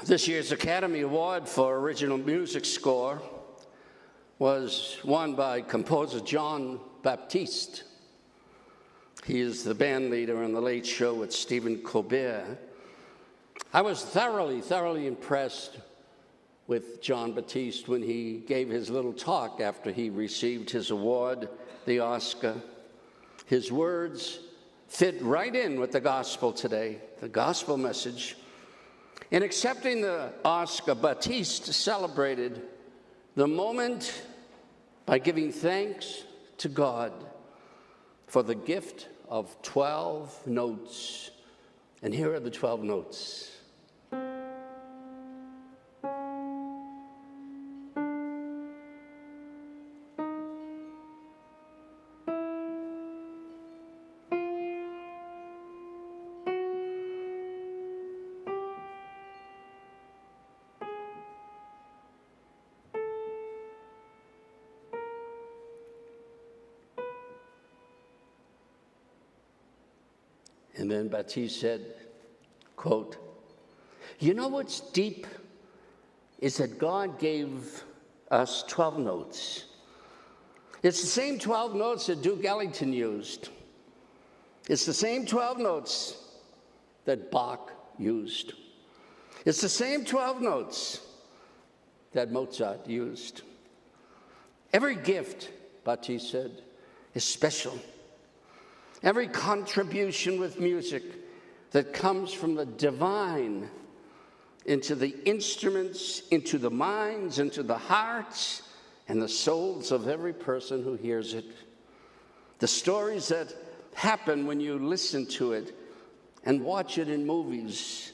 This year's Academy Award for Original Music Score was won by composer Jon Batiste. He is the band leader on The Late Show with Stephen Colbert. I was thoroughly impressed with Jon Batiste when he gave his little talk after he received his award, the Oscar. His words fit right in with the gospel today, the gospel message. In accepting the Oscar, Batiste celebrated the moment by giving thanks to God for the gift of 12 notes. And here are the 12 notes. And then Batiste said, quote, "You know what's deep is that God gave us 12 notes. It's the same 12 notes that Duke Ellington used. It's the same 12 notes that Bach used. It's the same 12 notes that Mozart used. Every gift," Batiste said, "is special. Every contribution with music that comes from the divine into the instruments, into the minds, into the hearts, and the souls of every person who hears it. The stories that happen when you listen to it and watch it in movies,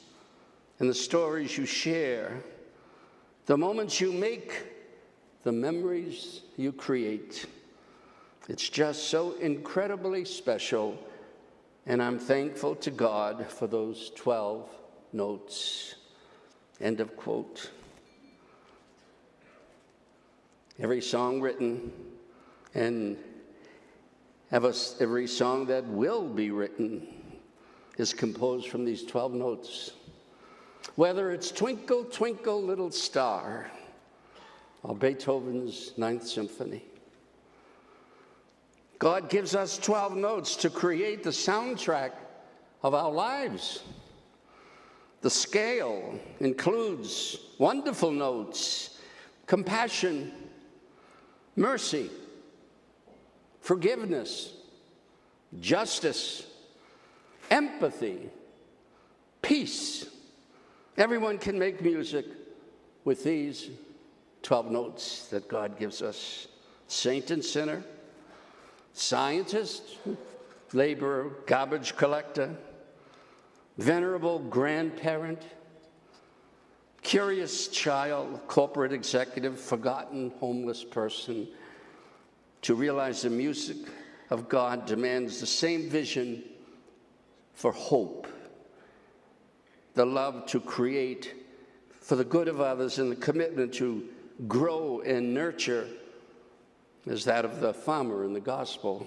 and the stories you share, the moments you make, the memories you create. It's just so incredibly special, and I'm thankful to God for those 12 notes." End of quote. Every song written and every song that will be written is composed from these 12 notes. Whether it's Twinkle, Twinkle, Little Star or Beethoven's Ninth Symphony. God gives us 12 notes to create the soundtrack of our lives. The scale includes wonderful notes: compassion, mercy, forgiveness, justice, empathy, peace. Everyone can make music with these 12 notes that God gives us. Saint and sinner, scientist, laborer, garbage collector, venerable grandparent, curious child, corporate executive, forgotten homeless person. To realize the music of God demands the same vision for hope, the love to create for the good of others, and the commitment to grow and nurture is that of the farmer in the gospel,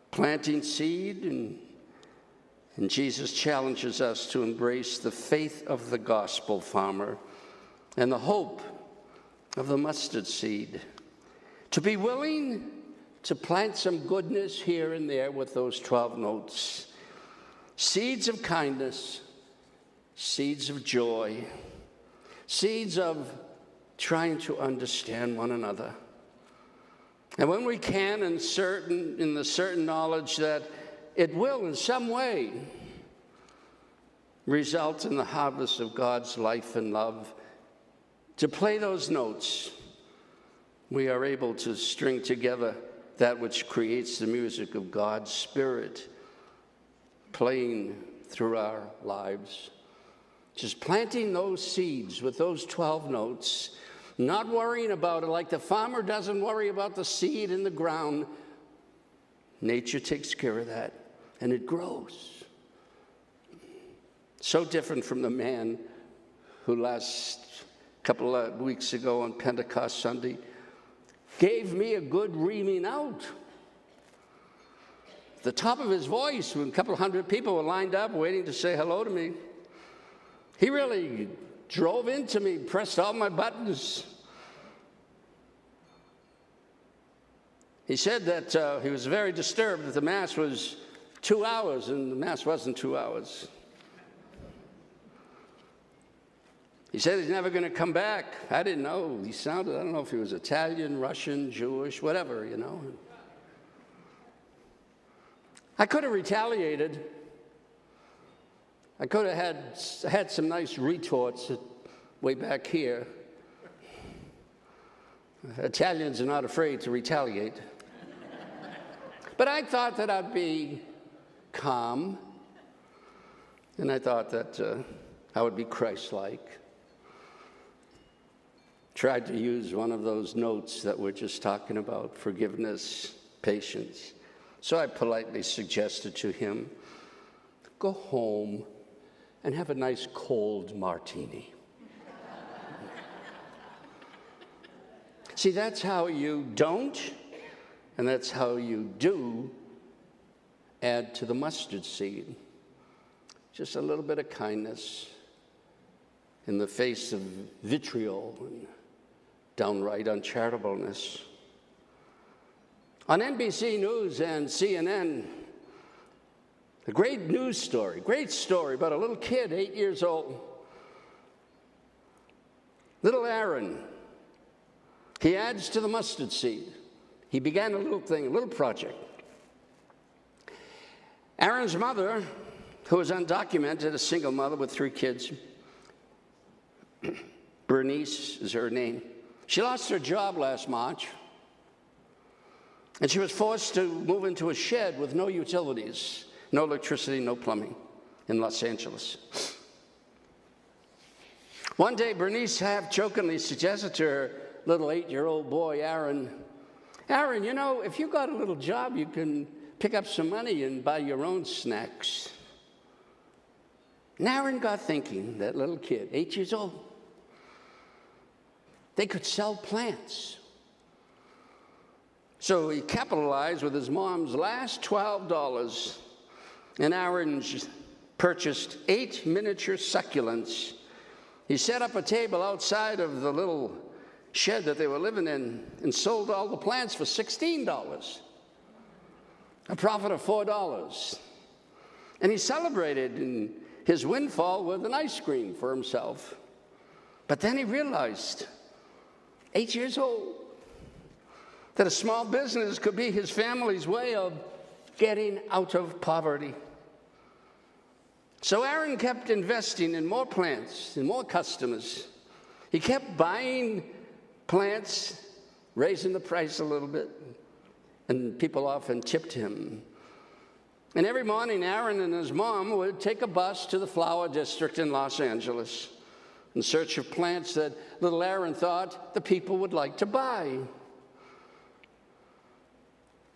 planting seed, and Jesus challenges us to embrace the faith of the gospel farmer and the hope of the mustard seed, to be willing to plant some goodness here and there with those 12 notes, seeds of kindness, seeds of joy, seeds of trying to understand one another. And when we can, in the certain knowledge that it will in some way result in the harvest of God's life and love, to play those notes, we are able to string together that which creates the music of God's Spirit playing through our lives. Just planting those seeds with those 12 notes, not worrying about it like the farmer doesn't worry about the seed in the ground. Nature takes care of that, and it grows. So different from the man who last couple of weeks ago on Pentecost Sunday gave me a good reaming out. The top of his voice, when a couple hundred people were lined up waiting to say hello to me, he really drove into me, pressed all my buttons. He said that he was very disturbed that the Mass was 2 hours, and the Mass wasn't 2 hours. He said he's never going to come back. I didn't know. He sounded, I don't know if he was Italian, Russian, Jewish, whatever, you know. I could have retaliated. I could have had some nice retorts way back here. Italians are not afraid to retaliate. But I thought that I'd be calm, and I thought that I would be Christ-like. Tried to use one of those notes that we're just talking about, forgiveness, patience. So I politely suggested to him, go home and have a nice cold martini. See, that's how you don't, and that's how you do add to the mustard seed. Just a little bit of kindness in the face of vitriol and downright uncharitableness. On NBC News and CNN, a great news story, great story about a little kid, 8 years old. Little Aaron, he adds to the mustard seed. He began a little thing, a little project. Aaron's mother, who was undocumented, a single mother with 3 kids, Bernice is her name. She lost her job last March, and she was forced to move into a shed with no utilities, no electricity, no plumbing in Los Angeles. One day, Bernice half-jokingly suggested to her little 8-year-old boy, Aaron, you know, if you got a little job, you can pick up some money and buy your own snacks. And Aaron got thinking, that little kid, 8 years old, they could sell plants. So he capitalized with his mom's last $12, and Aaron purchased 8 miniature succulents. He set up a table outside of the little shed that they were living in and sold all the plants for $16, a profit of $4. And he celebrated in his windfall with an ice cream for himself. But then he realized, 8 years old, that a small business could be his family's way of getting out of poverty. So Aaron kept investing in more plants and more customers. He kept buying plants, raising the price a little bit, and people often tipped him. And every morning, Aaron and his mom would take a bus to the flower district in Los Angeles in search of plants that little Aaron thought the people would like to buy.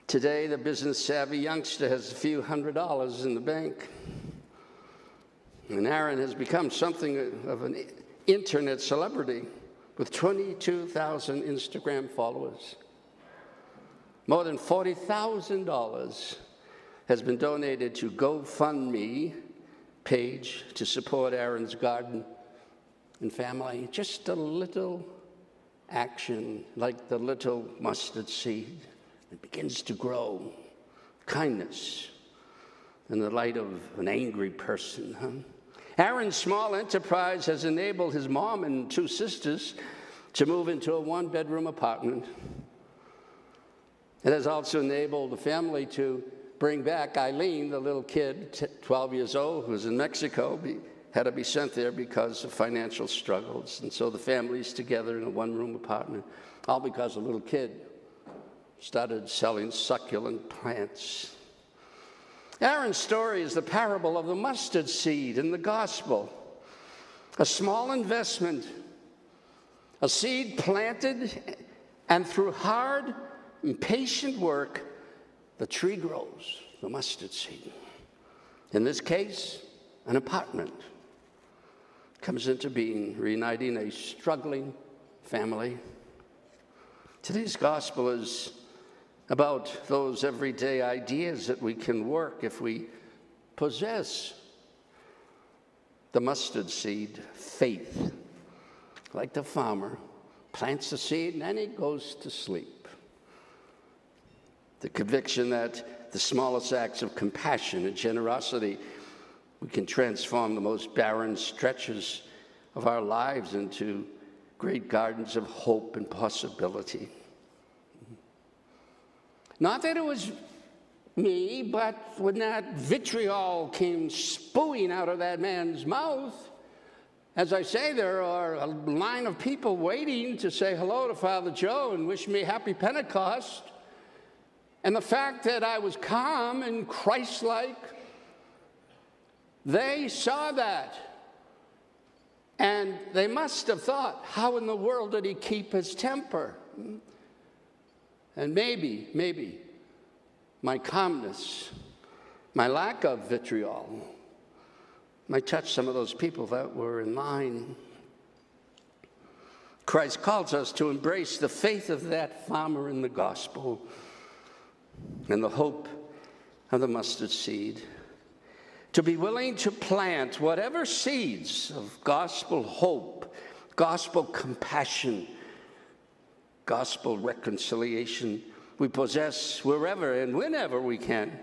Today, the business-savvy youngster has a few $100s in the bank. And Aaron has become something of an internet celebrity with 22,000 Instagram followers. More than $40,000 has been donated to GoFundMe page to support Aaron's garden and family. Just a little action, like the little mustard seed. It begins to grow. Kindness in the light of an angry person. Aaron's small enterprise has enabled his mom and 2 sisters to move into a 1-bedroom apartment. It has also enabled the family to bring back Eileen, the little kid, 12 years old, who was in Mexico, had to be sent there because of financial struggles. And so the family's together in a 1-room apartment, all because a little kid started selling succulent plants. Aaron's story is the parable of the mustard seed in the gospel. A small investment, a seed planted, and through hard and patient work, the tree grows, the mustard seed. In this case, an apartment comes into being, reuniting a struggling family. Today's gospel is about those everyday ideas that we can work if we possess the mustard seed, faith. like the farmer, plants the seed and then he goes to sleep. The conviction that the smallest acts of compassion and generosity, we can transform the most barren stretches of our lives into great gardens of hope and possibility. Not that it was me, but when that vitriol came spewing out of that man's mouth, as I say, there are a line of people waiting to say hello to Father Joe and wish me happy Pentecost. And the fact that I was calm and Christ-like, they saw that. And they must have thought, how in the world did he keep his temper? And maybe my calmness, my lack of vitriol, might touch some of those people that were in line. Christ calls us to embrace the faith of that farmer in the gospel and the hope of the mustard seed, to be willing to plant whatever seeds of gospel hope, gospel compassion, gospel reconciliation we possess wherever and whenever we can,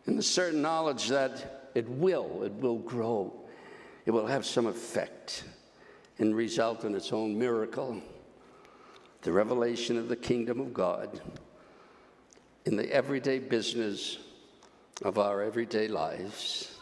in the certain knowledge that it will grow, it will have some effect and result in its own miracle, the revelation of the kingdom of God in the everyday business of our everyday lives.